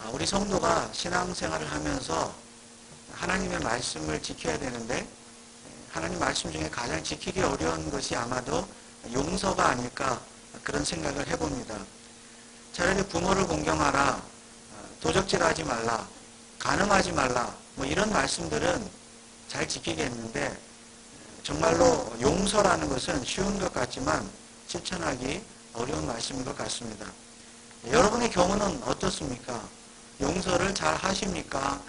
우리 성도가 신앙생활을 하면서 하나님의 말씀을 지켜야 되는데 하나님 말씀 중에 가장 지키기 어려운 것이 아마도 용서가 아닐까 그런 생각을 해봅니다. 차라리 부모를 공경하라, 도적질하지 말라, 간음하지 말라 뭐 이런 말씀들은 잘 지키겠는데 정말로 용서라는 것은 쉬운 것 같지만 실천하기 어려운 말씀인 것 같습니다. 여러분의 경우는 어떻습니까? 용서를 잘 하십니까?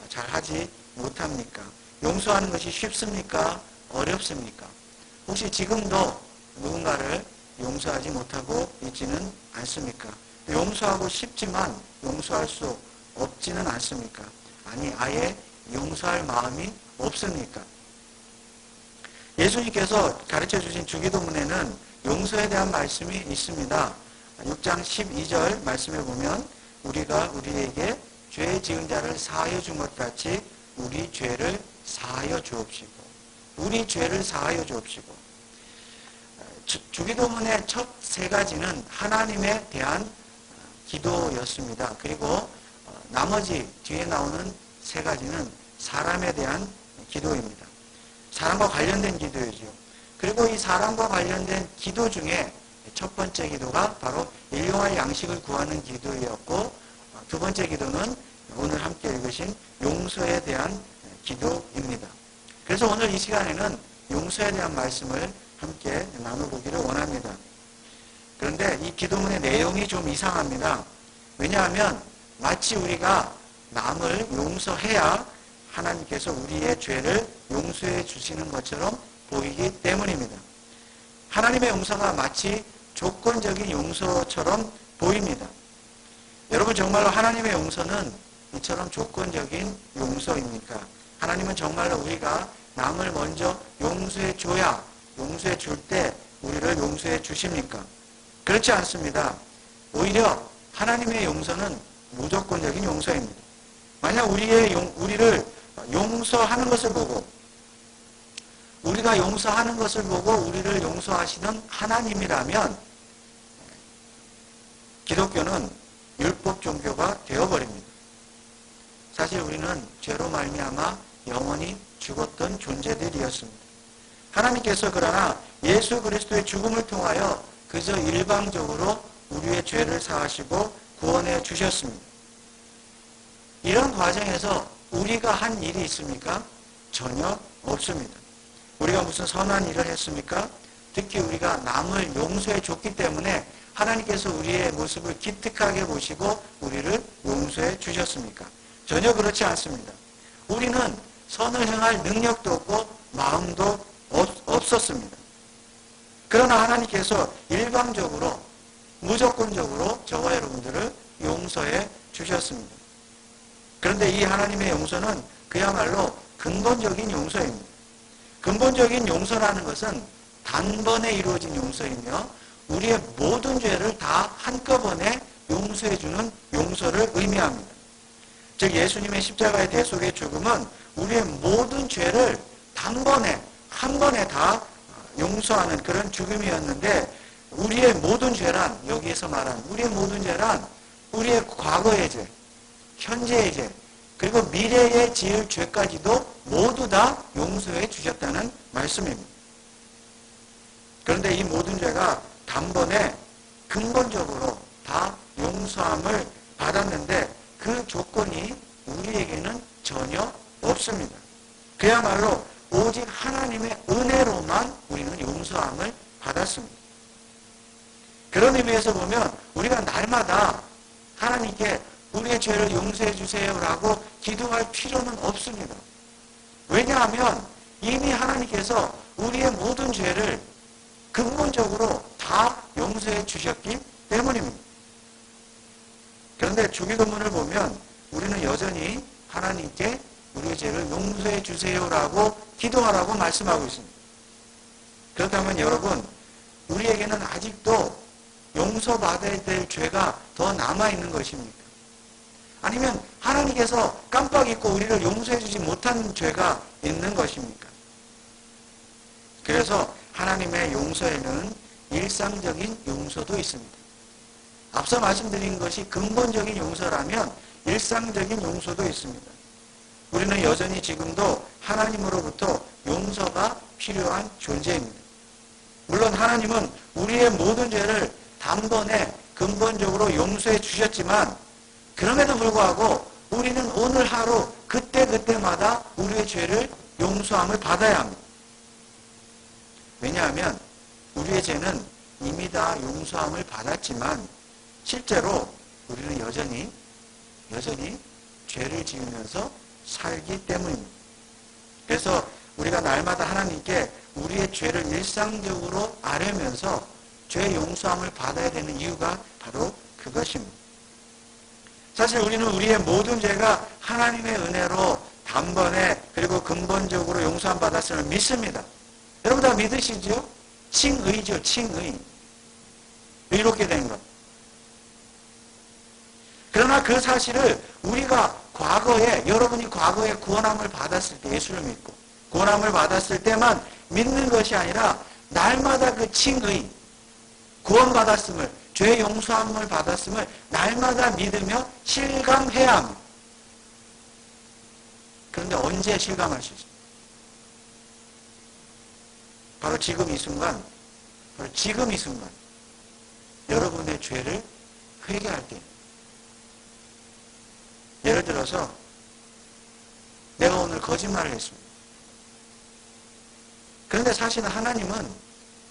잘 하지 못합니까? 용서하는 것이 쉽습니까? 어렵습니까? 혹시 지금도 누군가를 용서하지 못하고 있지는 않습니까? 용서하고 싶지만 용서할 수 없지는 않습니까? 아니, 아예 용서할 마음이 없습니까? 예수님께서 가르쳐 주신 주기도문에는 용서에 대한 말씀이 있습니다. 6장 12절 말씀에 보면 우리가 우리에게 죄 지은 자를 사하여 준 것 같이 우리 죄를 사하여 주옵시고 우리 죄를 사하여 주옵시고 주기도문의 첫 세 가지는 하나님에 대한 기도였습니다. 그리고 나머지 뒤에 나오는 세 가지는 사람에 대한 기도입니다. 사람과 관련된 기도이죠. 그리고 이 사람과 관련된 기도 중에 첫 번째 기도가 바로 일용할 양식을 구하는 기도였고 두 번째 기도는 오늘 함께 읽으신 용서에 대한 기도입니다. 그래서 오늘 이 시간에는 용서에 대한 말씀을 함께 나눠보기를 원합니다. 그런데 이 기도문의 내용이 좀 이상합니다. 왜냐하면 마치 우리가 남을 용서해야 하나님께서 우리의 죄를 용서해 주시는 것처럼 보이기 때문입니다. 하나님의 용서가 마치 조건적인 용서처럼 보입니다. 여러분 정말로 하나님의 용서는 이처럼 조건적인 용서입니까? 하나님은 정말로 우리가 남을 먼저 용서해 줘야 용서해 줄 때 우리를 용서해 주십니까? 그렇지 않습니다. 오히려 하나님의 용서는 무조건적인 용서입니다. 만약 우리를 용서하는 것을 보고 우리가 용서하는 것을 보고 우리를 용서하시는 하나님이라면 기독교는 율법 종교가 되어버립니다. 사실 우리는 죄로 말미암아 영원히 죽었던 존재들이었습니다. 하나님께서 그러나 예수 그리스도의 죽음을 통하여 그저 일방적으로 우리의 죄를 사하시고 구원해 주셨습니다. 이런 과정에서 우리가 한 일이 있습니까? 전혀 없습니다. 우리가 무슨 선한 일을 했습니까? 특히 우리가 남을 용서해 줬기 때문에 하나님께서 우리의 모습을 기특하게 보시고 우리를 용서해 주셨습니까? 전혀 그렇지 않습니다. 우리는 선을 행할 능력도 없고 마음도 없었습니다. 그러나 하나님께서 일방적으로 무조건적으로 저와 여러분들을 용서해 주셨습니다. 그런데 이 하나님의 용서는 그야말로 근본적인 용서입니다. 근본적인 용서라는 것은 단번에 이루어진 용서이며 우리의 모든 죄를 다 한꺼번에 용서해주는 용서를 의미합니다. 즉 예수님의 십자가의 대속의 죽음은 우리의 모든 죄를 단번에 한 번에 다 용서하는 그런 죽음이었는데 우리의 모든 죄란 여기에서 말한 우리의 모든 죄란 우리의 과거의 죄, 현재의 죄, 그리고 미래에 지을 죄까지도 모두 다 용서해 주셨다는 말씀입니다. 그런데 이 모든 죄가 단번에 근본적으로 다 용서함을 받았는데 그 조건이 우리에게는 전혀 없습니다. 그야말로 오직 하나님의 은혜로만 우리는 용서함을 받았습니다. 그런 의미에서 보면 우리가 날마다 하나님께 우리의 죄를 용서해 주세요라고 기도할 필요는 없습니다. 왜냐하면 이미 하나님께서 우리의 모든 죄를 근본적으로 다 용서해 주셨기 때문입니다. 그런데 주기도문을 보면 우리는 여전히 하나님께 우리의 죄를 용서해 주세요라고 기도하라고 말씀하고 있습니다. 그렇다면 여러분, 우리에게는 아직도 용서받아야 될 죄가 더 남아있는 것입니까? 아니면 하나님께서 깜빡 잊고 우리를 용서해 주지 못한 죄가 있는 것입니까? 그래서 하나님의 용서에는 일상적인 용서도 있습니다. 앞서 말씀드린 것이 근본적인 용서라면 일상적인 용서도 있습니다. 우리는 여전히 지금도 하나님으로부터 용서가 필요한 존재입니다. 물론 하나님은 우리의 모든 죄를 단번에 근본적으로 용서해 주셨지만 그럼에도 불구하고 우리는 오늘 하루 그때그때마다 우리의 죄를 용서함을 받아야 합니다. 왜냐하면 우리의 죄는 이미 다 용서함을 받았지만 실제로 우리는 여전히 죄를 지으면서 살기 때문입니다. 그래서 우리가 날마다 하나님께 우리의 죄를 일상적으로 아뢰면서 죄 용서함을 받아야 되는 이유가 바로 그것입니다. 사실 우리는 우리의 모든 죄가 하나님의 은혜로 단번에 그리고 근본적으로 용서함 받았음을 믿습니다. 여러분 다 믿으시죠? 칭의죠, 칭의. 의롭게 된 것. 그러나 그 사실을 우리가 과거에, 여러분이 과거에 구원함을 받았을 때, 예수를 믿고 구원함을 받았을 때만 믿는 것이 아니라 날마다 그 칭의, 구원받았음을, 죄 용서함을 받았음을 날마다 믿으며 실감해야 합니다. 그런데 언제 실감할 수 있습니까? 바로 지금 이 순간, 여러분의 죄를 회개할 때. 예를 들어서 내가 오늘 거짓말을 했습니다. 그런데 사실은 하나님은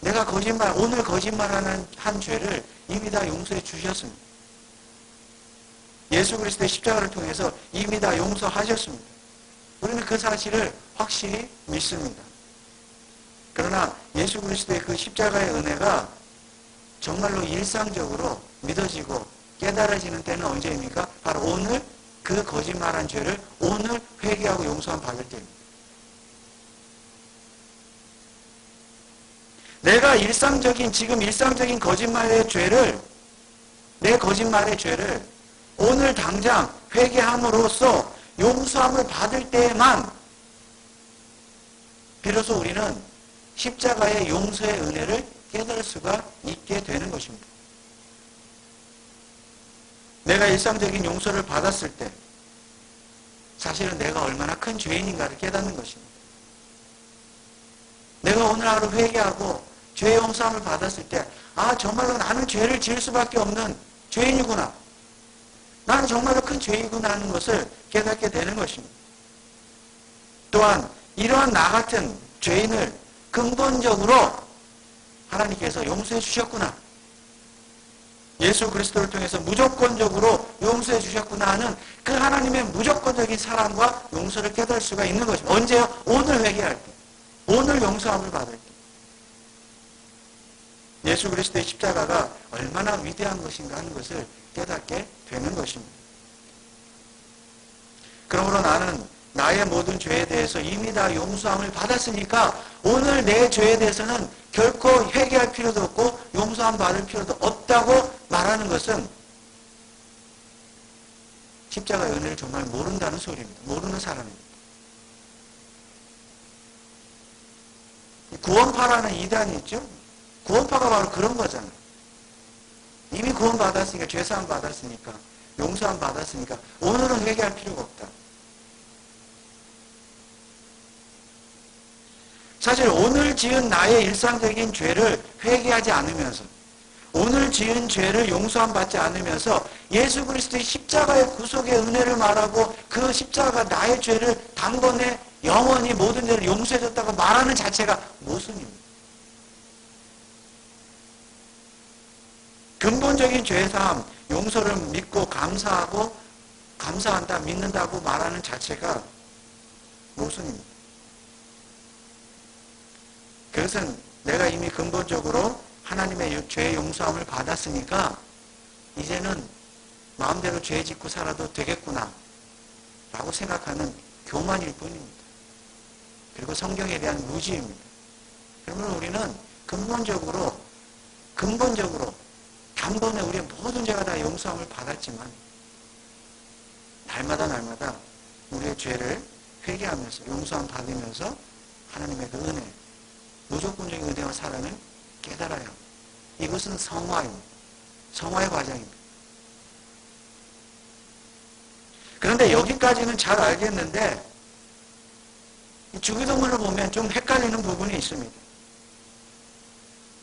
내가 오늘 거짓말하는 한 죄를 이미 다 용서해 주셨습니다. 예수 그리스도의 십자가를 통해서 이미 다 용서하셨습니다. 우리는 그 사실을 확실히 믿습니다. 그러나 예수 그리스도의 그 십자가의 은혜가 정말로 일상적으로 믿어지고 깨달아지는 때는 언제입니까? 바로 오늘 그 거짓말한 죄를 오늘 회개하고 용서함 받을 때입니다. 내가 지금 일상적인 거짓말의 죄를, 내 거짓말의 죄를 오늘 당장 회개함으로써 용서함을 받을 때에만 비로소 우리는 십자가의 용서의 은혜를 깨달을 수가 있게 되는 것입니다. 내가 일상적인 용서를 받았을 때 사실은 내가 얼마나 큰 죄인인가를 깨닫는 것입니다. 내가 오늘 하루 회개하고 죄 용서함을 받았을 때 정말로 나는 죄를 지을 수밖에 없는 죄인이구나. 나는 정말로 큰 죄이구나 하는 것을 깨닫게 되는 것입니다. 또한 이러한 나 같은 죄인을 근본적으로 하나님께서 용서해 주셨구나. 예수 그리스도를 통해서 무조건적으로 용서해 주셨구나 하는 그 하나님의 무조건적인 사랑과 용서를 깨달을 수가 있는 것입니다. 언제요? 오늘 회개할 때. 오늘 용서함을 받을 때. 예수 그리스도의 십자가가 얼마나 위대한 것인가 하는 것을 깨닫게 되는 것입니다. 그러므로 나는 나의 모든 죄에 대해서 이미 다 용서함을 받았으니까 오늘 내 죄에 대해서는 결코 회개할 필요도 없고 용서함 받을 필요도 없다고 말하는 것은 십자가의 은혜를 정말 모른다는 소리입니다. 모르는 사람입니다. 구원파라는 이단이 있죠. 구원파가 바로 그런 거잖아요. 이미 구원 받았으니까, 죄사함 받았으니까, 용서함 받았으니까 오늘은 회개할 필요가 없다. 사실 오늘 지은 나의 일상적인 죄를 회개하지 않으면서, 오늘 지은 죄를 용서함 받지 않으면서 예수 그리스도의 십자가의 구속의 은혜를 말하고 그 십자가가 나의 죄를 단번에 영원히 모든 죄를 용서해줬다고 말하는 자체가 모순입니다. 근본적인 죄사함, 용서를 믿고 감사한다, 믿는다고 말하는 자체가 모순입니다. 그것은 내가 이미 근본적으로 하나님의 죄의 용서함을 받았으니까 이제는 마음대로 죄 짓고 살아도 되겠구나 라고 생각하는 교만일 뿐입니다. 그리고 성경에 대한 무지입니다. 그러면 우리는 근본적으로 단번에 우리의 모든 죄가 다 용서함을 받았지만 날마다 우리의 죄를 회개하면서 용서함 받으면서 하나님의 그 은혜, 무조건적인 은혜와 사랑을 깨달아야 합니다. 이것은 성화입니다. 성화의 과정입니다. 그런데 여기까지는 잘 알겠는데 이 주기도문을 보면 좀 헷갈리는 부분이 있습니다.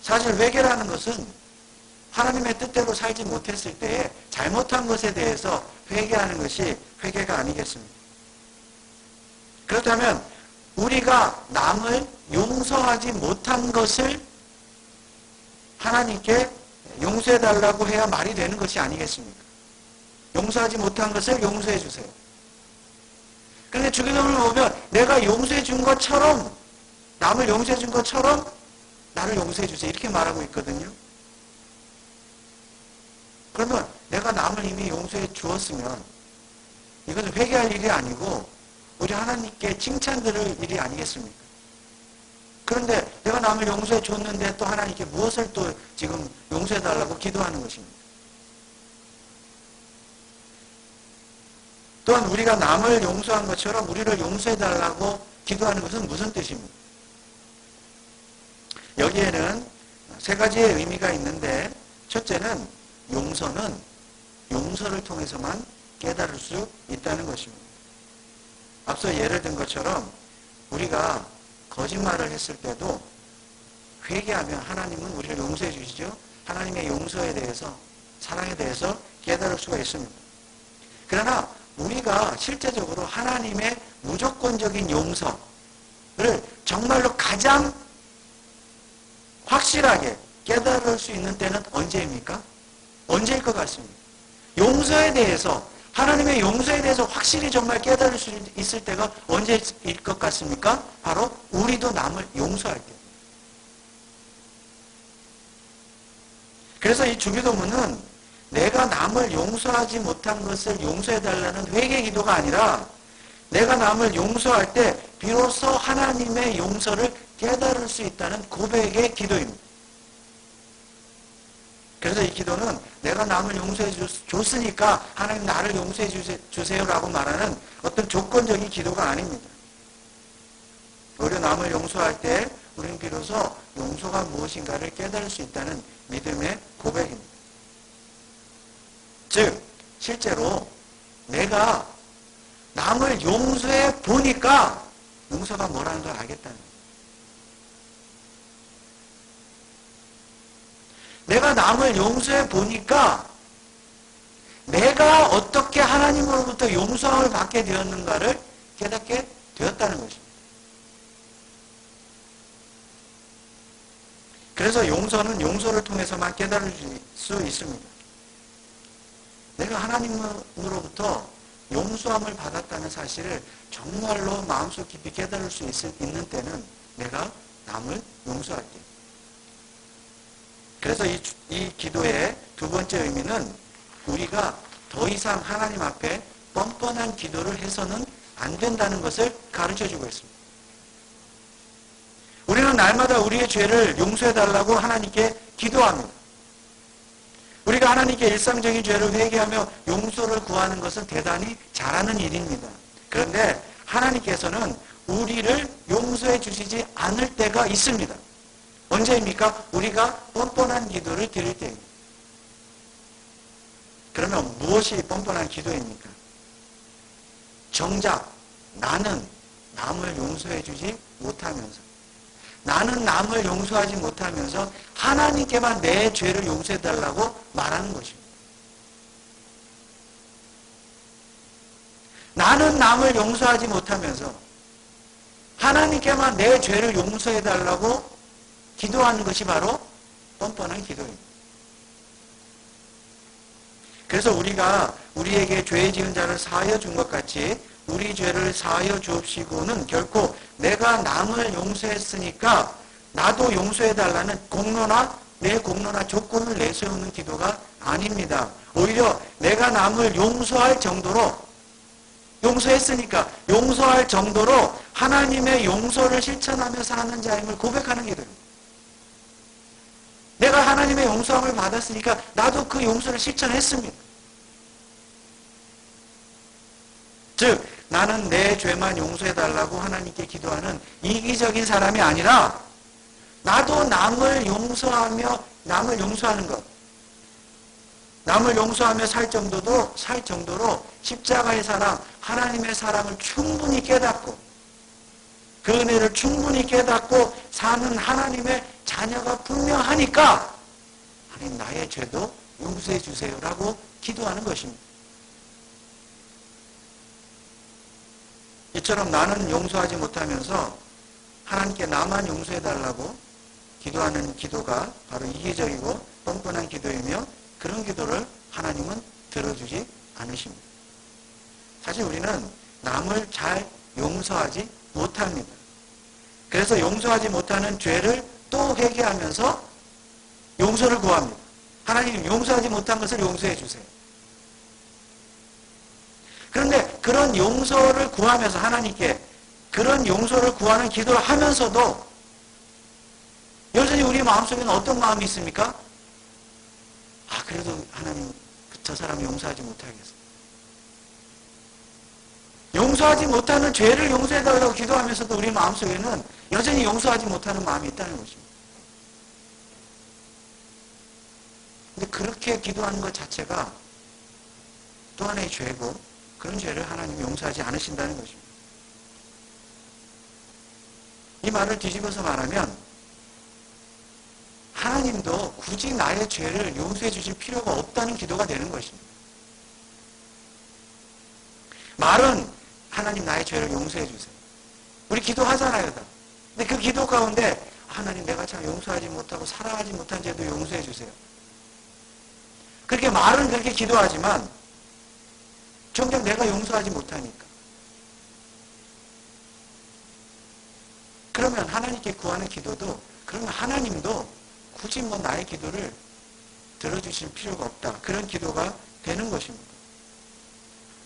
사실 회개라는 것은 하나님의 뜻대로 살지 못했을 때에 잘못한 것에 대해서 회개하는 것이 회개가 아니겠습니까? 그렇다면 우리가 남을 용서하지 못한 것을 하나님께 용서해달라고 해야 말이 되는 것이 아니겠습니까? 용서하지 못한 것을 용서해 주세요. 그런데 주기도문을 보면 내가 용서해 준 것처럼, 남을 용서해 준 것처럼 나를 용서해 주세요. 이렇게 말하고 있거든요. 그러면 내가 남을 이미 용서해 주었으면 이것은 회개할 일이 아니고 우리 하나님께 칭찬 들을 일이 아니겠습니까? 그런데 내가 남을 용서해 줬는데 또 하나님께 무엇을 또 지금 용서해 달라고 기도하는 것입니다. 또한 우리가 남을 용서한 것처럼 우리를 용서해 달라고 기도하는 것은 무슨 뜻입니까? 여기에는 세 가지의 의미가 있는데 첫째는 용서는 용서를 통해서만 깨달을 수 있다는 것입니다. 앞서 예를 든 것처럼 우리가 거짓말을 했을 때도 회개하면 하나님은 우리를 용서해 주시죠. 하나님의 용서에 대해서, 사랑에 대해서 깨달을 수가 있습니다. 그러나 우리가 실제적으로 하나님의 무조건적인 용서를 정말로 가장 확실하게 깨달을 수 있는 때는 언제입니까? 언제일 것 같습니다. 용서에 대해서, 하나님의 용서에 대해서 확실히 정말 깨달을 수 있을 때가 언제일 것 같습니까? 바로 우리도 남을 용서할 때. 그래서 이 주기도문은 내가 남을 용서하지 못한 것을 용서해달라는 회개 기도가 아니라 내가 남을 용서할 때 비로소 하나님의 용서를 깨달을 수 있다는 고백의 기도입니다. 그래서 이 기도는 내가 남을 용서해 줬으니까 하나님 나를 용서해 주세요라고 말하는 어떤 조건적인 기도가 아닙니다. 오히려 남을 용서할 때 우리는 비로소 용서가 무엇인가를 깨달을 수 있다는 믿음의 고백입니다. 즉 실제로 내가 남을 용서해 보니까 용서가 뭐라는 걸 알겠다는 거예요. 내가 남을 용서해 보니까 내가 어떻게 하나님으로부터 용서를 받게 되었는가를 깨닫게 되었다는 것입니다. 그래서 용서는 용서를 통해서만 깨달을 수 있습니다. 내가 하나님으로부터 용서함을 받았다는 사실을 정말로 마음속 깊이 깨달을 수 있는 때는 내가 남을 용서할 때. 그래서 이 기도의 두 번째 의미는 우리가 더 이상 하나님 앞에 뻔뻔한 기도를 해서는 안 된다는 것을 가르쳐주고 있습니다. 우리는 날마다 우리의 죄를 용서해달라고 하나님께 기도합니다. 우리가 하나님께 일상적인 죄를 회개하며 용서를 구하는 것은 대단히 잘하는 일입니다. 그런데 하나님께서는 우리를 용서해 주시지 않을 때가 있습니다. 언제입니까? 우리가 뻔뻔한 기도를 드릴 때입니다. 그러면 무엇이 뻔뻔한 기도입니까? 정작 나는 남을 용서해 주지 못하면서, 나는 남을 용서하지 못하면서 하나님께만 내 죄를 용서해달라고 말하는 것입니다. 나는 남을 용서하지 못하면서 하나님께만 내 죄를 용서해달라고 기도하는 것이 바로 뻔뻔한 기도입니다. 그래서 우리가 우리에게 죄 지은 자를 사하여 준 것 같이 우리 죄를 사하여 주옵시고는 결코 내가 남을 용서했으니까 나도 용서해달라는 공로나 내 공로나 조건을 내세우는 기도가 아닙니다. 오히려 내가 남을 용서할 정도로, 용서했으니까 용서할 정도로 하나님의 용서를 실천하며 사는 자임을 고백하는 기도입니다. 내가 하나님의 용서함을 받았으니까 나도 그 용서를 실천했습니다. 즉 나는 내 죄만 용서해달라고 하나님께 기도하는 이기적인 사람이 아니라 나도 남을 용서하며 남을 용서하는 것, 남을 용서하며 살 정도로 십자가의 사랑, 하나님의 사랑을 충분히 깨닫고 그 은혜를 충분히 깨닫고 사는 하나님의 자녀가 분명하니까 하나님 나의 죄도 용서해 주세요라고 기도하는 것입니다. 이처럼 나는 용서하지 못하면서 하나님께 나만 용서해 달라고 기도하는 기도가 바로 이기적이고 뻔뻔한 기도이며 그런 기도를 하나님은 들어주지 않으십니다. 사실 우리는 남을 잘 용서하지 못합니다. 그래서 용서하지 못하는 죄를 또 회개하면서 용서를 구합니다. 하나님 용서하지 못한 것을 용서해 주세요. 그런데 그런 용서를 구하면서 하나님께 그런 용서를 구하는 기도를 하면서도 여전히 우리 마음속에는 어떤 마음이 있습니까? 그래도 하나님 저 사람 용서하지 못하겠어. 용서하지 못하는 죄를 용서해달라고 기도하면서도 우리 마음속에는 여전히 용서하지 못하는 마음이 있다는 것입니다. 근데 그렇게 기도하는 것 자체가 또 하나의 죄고 그런 죄를 하나님이 용서하지 않으신다는 것입니다. 이 말을 뒤집어서 말하면 하나님도 굳이 나의 죄를 용서해 주실 필요가 없다는 기도가 되는 것입니다. 말은 하나님 나의 죄를 용서해 주세요. 우리 기도하잖아요. 다. 근데 그 기도 가운데 하나님 내가 참 용서하지 못하고 사랑하지 못한 죄도 용서해 주세요. 그렇게 말은 그렇게 기도하지만 정작 내가 용서하지 못하니까. 그러면 하나님께 구하는 기도도 그러면 하나님도 굳이 나의 기도를 들어주실 필요가 없다. 그런 기도가 되는 것입니다.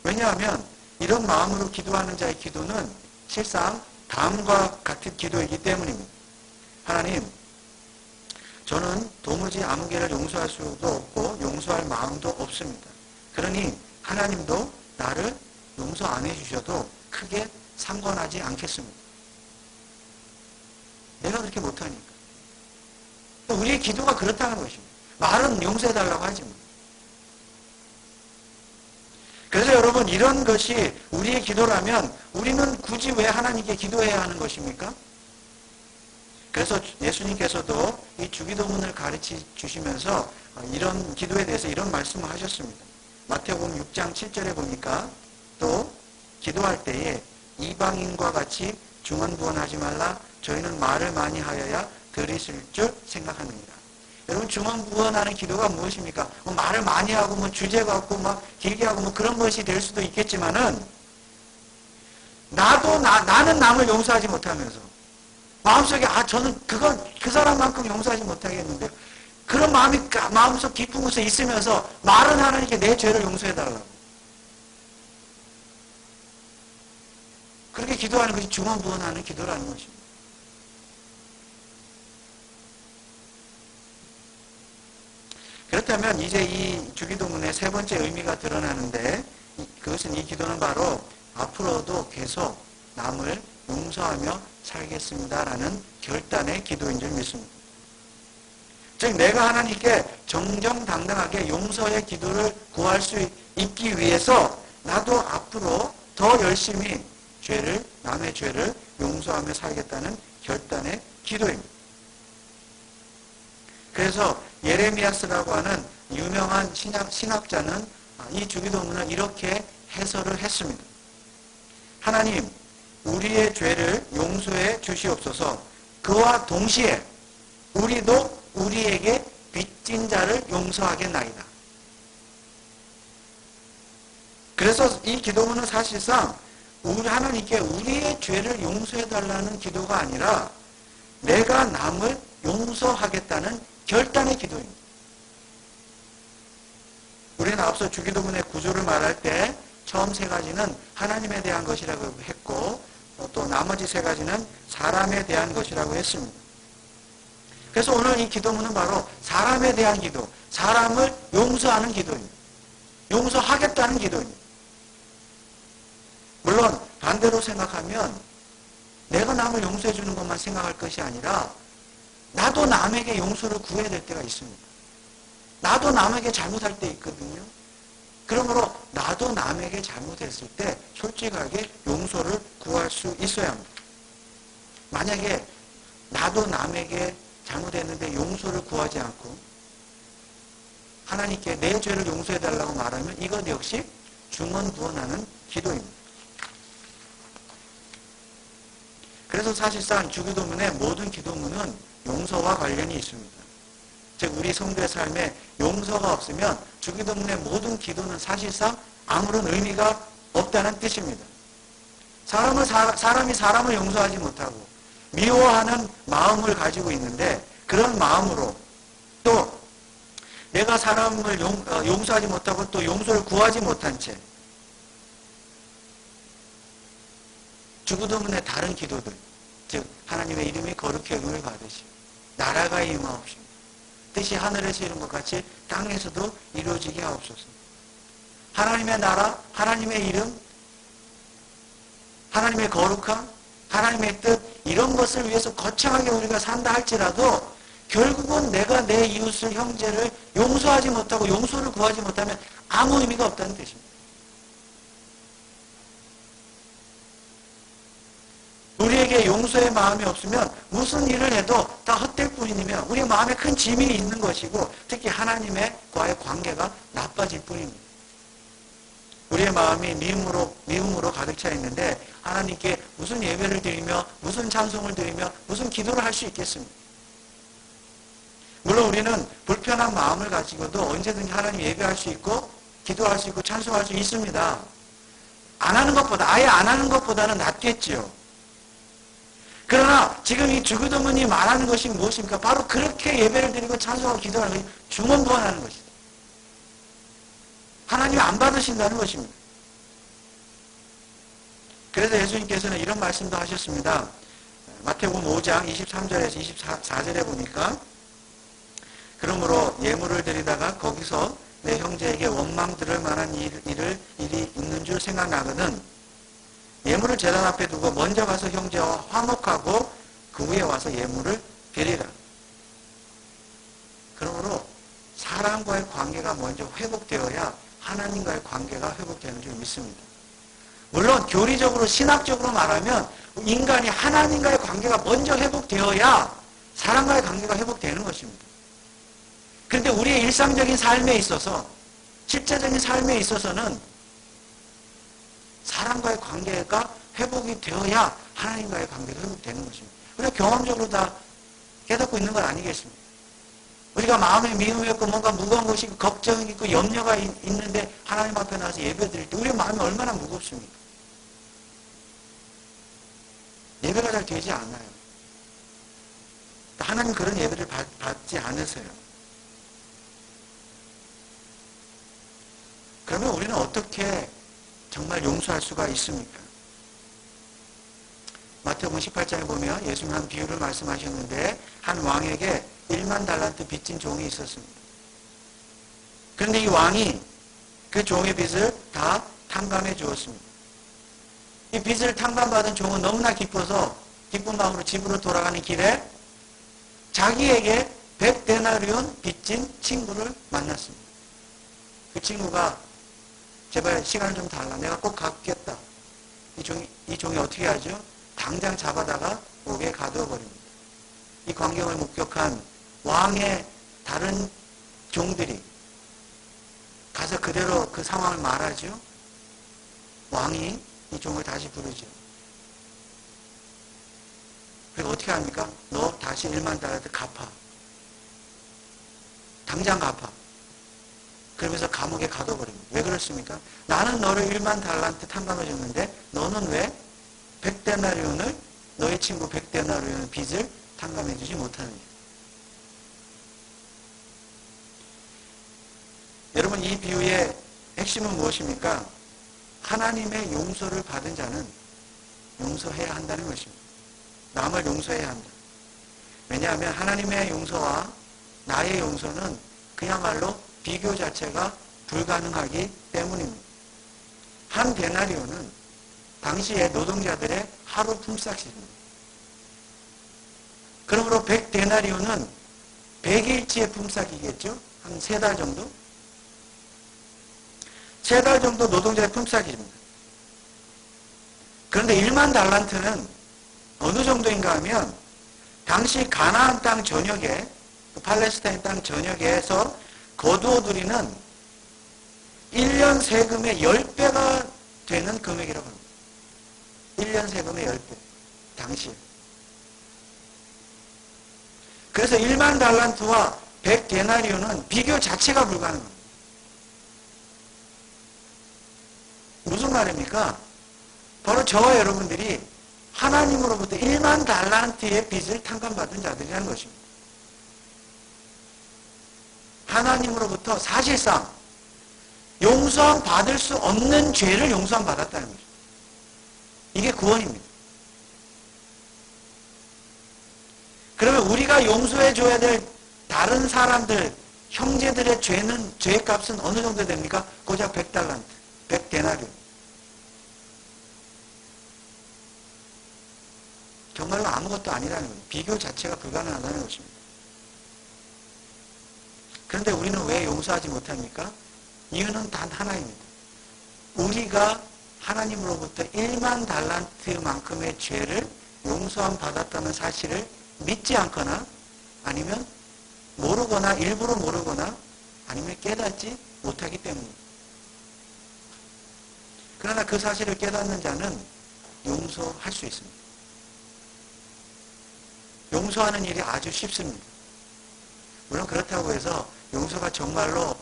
왜냐하면 이런 마음으로 기도하는 자의 기도는 실상 다음과 같은 기도이기 때문입니다. 하나님, 저는 도무지 아무개를 용서할 수도 없고 용서할 마음도 없습니다. 그러니 하나님도 나를 용서 안 해주셔도 크게 상관하지 않겠습니다. 내가 그렇게 못하니까. 우리의 기도가 그렇다는 것입니다. 말은 용서해달라고 하지만. 그래서 여러분 이런 것이 우리의 기도라면 우리는 굳이 왜 하나님께 기도해야 하는 것입니까? 그래서 예수님께서도 이 주기도문을 가르쳐 주시면서 이런 기도에 대해서 이런 말씀을 하셨습니다. 마태복음 6장 7절에 보니까 또 기도할 때에 이방인과 같이 중언부언하지 말라. 저희는 말을 많이 하여야 들으실 줄 생각합니다. 여러분 중언부언하는 기도가 무엇입니까? 말을 많이 하고 주제가 없고 길게 하고 그런 것이 될 수도 있겠지만은 나는 남을 용서하지 못하면서 마음속에 저는 그 사람만큼 용서하지 못하겠는데 그런 마음이 마음속 깊은 곳에 있으면서 말은 하나님께 내 죄를 용서해달라고 그렇게 기도하는 것이 중언부언하는 기도라는 것입니다. 그렇다면 이제 이 주기도문의 세 번째 의미가 드러나는데 그것은 이 기도는 바로 앞으로도 계속 남을 용서하며 살겠습니다라는 결단의 기도인 줄 믿습니다. 즉 내가 하나님께 정정당당하게 용서의 기도를 구할 수 있기 위해서 나도 앞으로 더 열심히 남의 죄를 용서하며 살겠다는 결단의 기도입니다. 그래서 예레미야스라고 하는 유명한 신학자는 이 주기도문을 이렇게 해설을 했습니다. 하나님, 우리의 죄를 용서해 주시옵소서. 그와 동시에 우리도 우리에게 빚진 자를 용서하겠나이다. 그래서 이 기도문은 사실상 우리 하나님께 우리의 죄를 용서해달라는 기도가 아니라 내가 남을 용서하겠다는 결단의 기도입니다. 우리는 앞서 주기도문의 구조를 말할 때 처음 세 가지는 하나님에 대한 것이라고 했고 또 나머지 세 가지는 사람에 대한 것이라고 했습니다. 그래서 오늘 이 기도문은 바로 사람에 대한 기도, 사람을 용서하는 기도입니다. 용서하겠다는 기도입니다. 물론 반대로 생각하면 내가 남을 용서해 주는 것만 생각할 것이 아니라 나도 남에게 용서를 구해야 될 때가 있습니다. 나도 남에게 잘못할 때 있거든요. 그러므로 나도 남에게 잘못했을 때 솔직하게 용서를 구할 수 있어야 합니다. 만약에 나도 남에게 잘못했는데 용서를 구하지 않고 하나님께 내 죄를 용서해달라고 말하면 이것 역시 중언부언하는 기도입니다. 그래서 사실상 주기도문의 모든 기도문은 용서와 관련이 있습니다. 즉 우리 성도의 삶에 용서가 없으면 주기도문의 모든 기도는 사실상 아무런 의미가 없다는 뜻입니다. 사람이 사람을 용서하지 못하고 미워하는 마음을 가지고 있는데 그런 마음으로 또 내가 사람을 용서하지 못하고 또 용서를 구하지 못한 채 주기도문의 다른 기도들, 즉 하나님의 이름이 거룩히 여김을 받으시고 나라가 임하옵시며 뜻이 하늘에서 이룬 것 같이 땅에서도 이루어지게 하옵소서. 하나님의 나라, 하나님의 이름, 하나님의 거룩함, 하나님의 뜻 이런 것을 위해서 거창하게 우리가 산다 할지라도 결국은 내가 내 이웃을 형제를 용서하지 못하고 용서를 구하지 못하면 아무 의미가 없다는 뜻입니다. 우리에게 용서의 마음이 없으면 무슨 일을 해도 다 헛될 뿐이며 우리의 마음에 큰 짐이 있는 것이고 특히 하나님과의 관계가 나빠질 뿐입니다. 우리의 마음이 미움으로 가득 차 있는데 하나님께 무슨 예배를 드리며 무슨 찬송을 드리며 무슨 기도를 할 수 있겠습니까? 물론 우리는 불편한 마음을 가지고도 언제든지 하나님 예배할 수 있고 기도할 수 있고 찬송할 수 있습니다. 안 하는 것보다 아예 안 하는 것보다는 낫겠지요. 그러나 지금 이 주기도문이 말하는 것이 무엇입니까? 바로 그렇게 예배를 드리고 찬송하고 기도하는 것이 중언부언하는 것이다. 하나님이 안 받으신다는 것입니다. 그래서 예수님께서는 이런 말씀도 하셨습니다. 마태복음 5장 23절에서 24절에 보니까 그러므로 예물을 드리다가 거기서 내 형제에게 원망 들을 만한 일이 있는 줄 생각나거든 예물을 제단 앞에 두고 먼저 가서 형제와 화목하고 그 후에 와서 예물을 드리라. 그러므로 사람과의 관계가 먼저 회복되어야 하나님과의 관계가 회복되는 줄 믿습니다. 물론 교리적으로 신학적으로 말하면 인간이 하나님과의 관계가 먼저 회복되어야 사람과의 관계가 회복되는 것입니다. 그런데 우리의 일상적인 삶에 있어서 실제적인 삶에 있어서는 사람과의 관계가 회복이 되어야 하나님과의 관계가 회복되는 것입니다. 우리가 경험적으로 다 깨닫고 있는 건 아니겠습니까? 우리가 마음에 미움이 있고 뭔가 무거운 것이 있고 걱정이 있고 염려가 있는데 하나님 앞에 나와서 예배 드릴 때 우리의 마음이 얼마나 무겁습니까? 예배가 잘 되지 않아요. 하나님 그런 예배를 받지 않으세요. 그러면 우리는 어떻게 정말 용서할 수가 있습니까? 마태복음 18장에 보면 예수님 한 비유를 말씀하셨는데 한 왕에게 1만 달란트 빚진 종이 있었습니다. 그런데 이 왕이 그 종의 빚을 다 탕감해 주었습니다. 이 빚을 탕감받은 종은 너무나 기뻐서 기쁜 마음으로 집으로 돌아가는 길에 자기에게 100데나리온 빚진 친구를 만났습니다. 그 친구가 제발 시간을 좀 달라. 내가 꼭 갚겠다. 이 종이 어떻게 하죠? 당장 잡아다가 옥에 가두어 버립니다. 이 광경을 목격한 왕의 다른 종들이 가서 그대로 그 상황을 말하죠. 왕이 이 종을 다시 부르죠. 그리고 어떻게 합니까? 너 다시 1만 달란트 갚아. 당장 갚아. 그러면서 감옥에 가둬버립니다. 왜 그렇습니까? 나는 너를 1만 달란트 탕감해 줬는데 너는 왜 100데나리온을 너의 친구 100데나리온 빚을 탕감해 주지 못하느냐. 여러분 이 비유의 핵심은 무엇입니까? 하나님의 용서를 받은 자는 용서해야 한다는 것입니다. 남을 용서해야 한다. 왜냐하면 하나님의 용서와 나의 용서는 그야말로 비교 자체가 불가능하기 때문입니다. 한 데나리온은 당시의 노동자들의 하루 품삯입니다. 그러므로 100데나리온은 100일치의 품삯이겠죠? 한 3달 정도? 3달 정도 노동자의 품삯입니다. 그런데 1만 달란트는 어느 정도인가 하면 당시 가나안 땅 전역에, 팔레스타인 땅 전역에서 거두어들이는 1년 세금의 10배가 되는 금액이라고 합니다. 1년 세금의 10배. 당시에. 그래서 1만 달란트와 100데나리온은 비교 자체가 불가능합니다. 무슨 말입니까? 바로 저와 여러분들이 하나님으로부터 1만 달란트의 빚을 탕감받은 자들이라는 것입니다. 하나님으로부터 사실상 용서함 받을 수 없는 죄를 용서함 받았다는 것입니다. 이게 구원입니다. 그러면 우리가 용서해 줘야 될 다른 사람들, 형제들의 죄값은 어느 정도 됩니까? 고작 100달란트, 100데나리온. 정말로 아무것도 아니라는 거예요. 비교 자체가 불가능하다는 것입니다. 그런데 우리는 왜 용서하지 못합니까? 이유는 단 하나입니다. 우리가 하나님으로부터 1만 달란트만큼의 죄를 용서함 받았다는 사실을 믿지 않거나 아니면 모르거나 일부러 모르거나 아니면 깨닫지 못하기 때문입니다. 그러나 그 사실을 깨닫는 자는 용서할 수 있습니다. 용서하는 일이 아주 쉽습니다. 물론 그렇다고 해서 용서가 정말로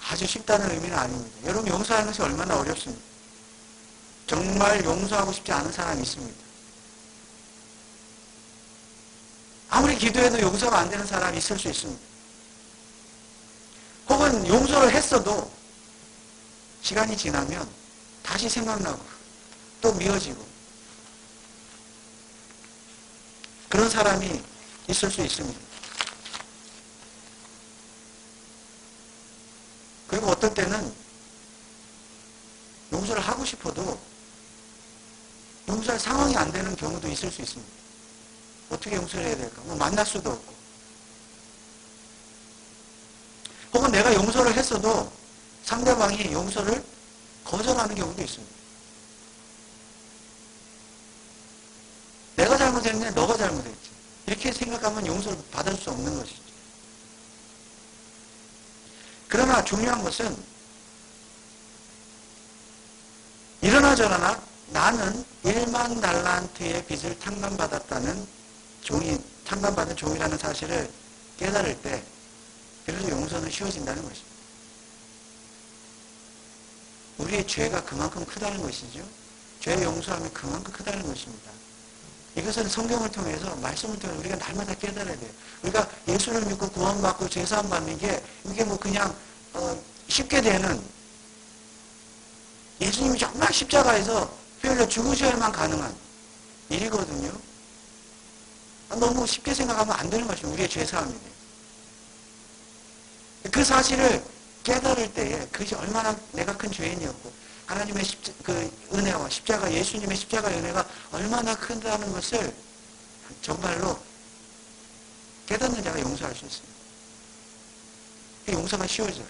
아주 쉽다는 의미는 아닙니다. 여러분 용서하는 것이 얼마나 어렵습니까? 정말 용서하고 싶지 않은 사람이 있습니다. 아무리 기도해도 용서가 안 되는 사람이 있을 수 있습니다. 혹은 용서를 했어도 시간이 지나면 다시 생각나고 또 미워지고 그런 사람이 있을 수 있습니다. 그리고 어떨 때는 용서를 하고 싶어도 용서할 상황이 안 되는 경우도 있을 수 있습니다. 어떻게 용서를 해야 될까? 뭐 만날 수도 없고. 혹은 내가 용서를 했어도 상대방이 용서를 거절하는 경우도 있습니다. 내가 잘못했네, 너가 잘못했지. 이렇게 생각하면 용서를 받을 수 없는 것이죠. 그러나 중요한 것은 이러나 저러나 나는 1만 달란트의 빚을 탕감받았다는 탕감받은 종이라는 사실을 깨달을 때 그래서 용서는 쉬워진다는 것입니다. 우리의 죄가 그만큼 크다는 것이죠. 죄의 용서함이 그만큼 크다는 것입니다. 이것은 성경을 통해서 말씀을 통해서 우리가 날마다 깨달아야 돼요. 우리가 예수를 믿고 구원받고 죄사함 받는 게 이게 뭐 그냥 쉽게 되는 예수님이 정말 십자가에서 피 흘려 죽으셔야만 가능한 일이거든요. 너무 쉽게 생각하면 안 되는 것입니다. 우리의 죄사함이 돼요. 그 사실을 깨달을 때에 그것이 얼마나 내가 큰 죄인이었고 하나님의 은혜와 십자가, 예수님의 십자가의 은혜가 얼마나 크다는 것을 정말로 깨닫는 자가 용서할 수 있습니다. 용서가 쉬워져요.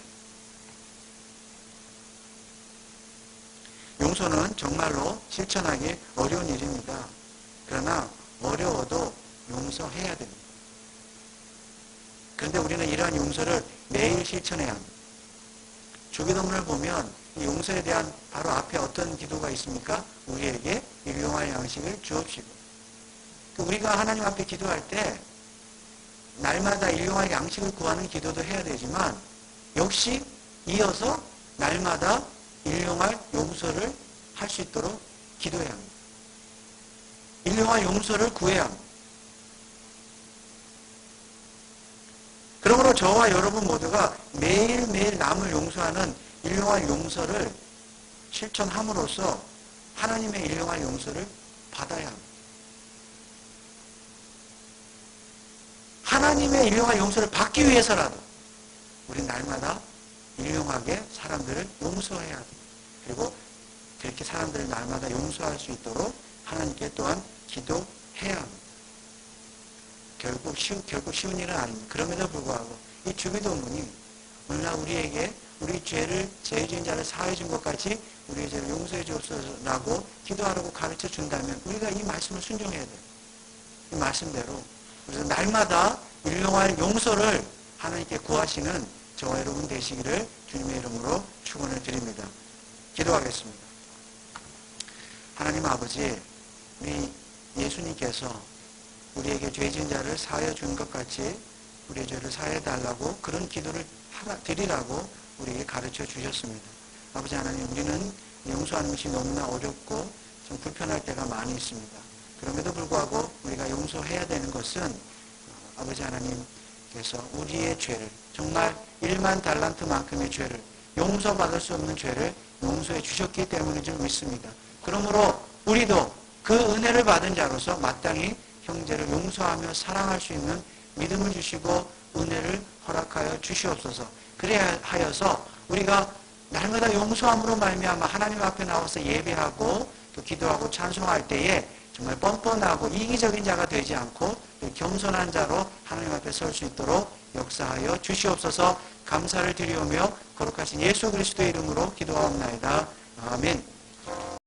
용서는 정말로 실천하기 어려운 일입니다. 그러나 어려워도 용서해야 됩니다. 그런데 우리는 이러한 용서를 매일 실천해야 합니다. 주기도문을 보면 이 용서에 대한 바로 앞에 어떤 기도가 있습니까? 우리에게 일용할 양식을 주옵시고. 우리가 하나님 앞에 기도할 때 날마다 일용할 양식을 구하는 기도도 해야 되지만 역시 이어서 날마다 일용할 용서를 할 수 있도록 기도해야 합니다. 일용할 용서를 구해야 합니다. 그러므로 저와 여러분 모두가 매일매일 남을 용서하는 일용할 용서를 실천함으로써 하나님의 일용할 용서를 받아야 합니다. 하나님의 일용할 용서를 받기 위해서라도 우리 날마다 일용하게 사람들을 용서해야 합니다. 그리고 그렇게 사람들을 날마다 용서할 수 있도록 하나님께 또한 기도해야 합니다. 결국 쉬운 일은 아닙니다. 그럼에도 불구하고 이 주기도문이 오늘날 우리에게 우리 죄를 죄 지은 자를 사하여 준 것 같이 우리의 죄를 용서해 주옵소서라고 기도하라고 가르쳐 준다면 우리가 이 말씀을 순종해야 돼요. 이 말씀대로. 그래서 날마다 일용할 용서를 하나님께 구하시는 저와 여러분 되시기를 주님의 이름으로 축원을 드립니다. 기도하겠습니다. 하나님 아버지, 우리 예수님께서 우리에게 죄 지은 자를 사하여 준 것 같이 우리의 죄를 사하여 달라고 그런 기도를 드리라고 우리에게 가르쳐 주셨습니다. 아버지 하나님, 우리는 용서하는 것이 너무나 어렵고 좀 불편할 때가 많이 있습니다. 그럼에도 불구하고 우리가 용서해야 되는 것은 아버지 하나님께서 우리의 죄를 정말 1만 달란트만큼의 죄를 용서받을 수 없는 죄를 용서해 주셨기 때문인 줄 믿습니다. 그러므로 우리도 그 은혜를 받은 자로서 마땅히 형제를 용서하며 사랑할 수 있는 믿음을 주시고 은혜를 허락하여 주시옵소서. 그래야 하여서 우리가 날마다 용서함으로 말미암아 하나님 앞에 나와서 예배하고 또 기도하고 찬송할 때에 정말 뻔뻔하고 이기적인 자가 되지 않고 겸손한 자로 하나님 앞에 설 수 있도록 역사하여 주시옵소서. 감사를 드리오며 거룩하신 예수 그리스도의 이름으로 기도하옵나이다. 아멘.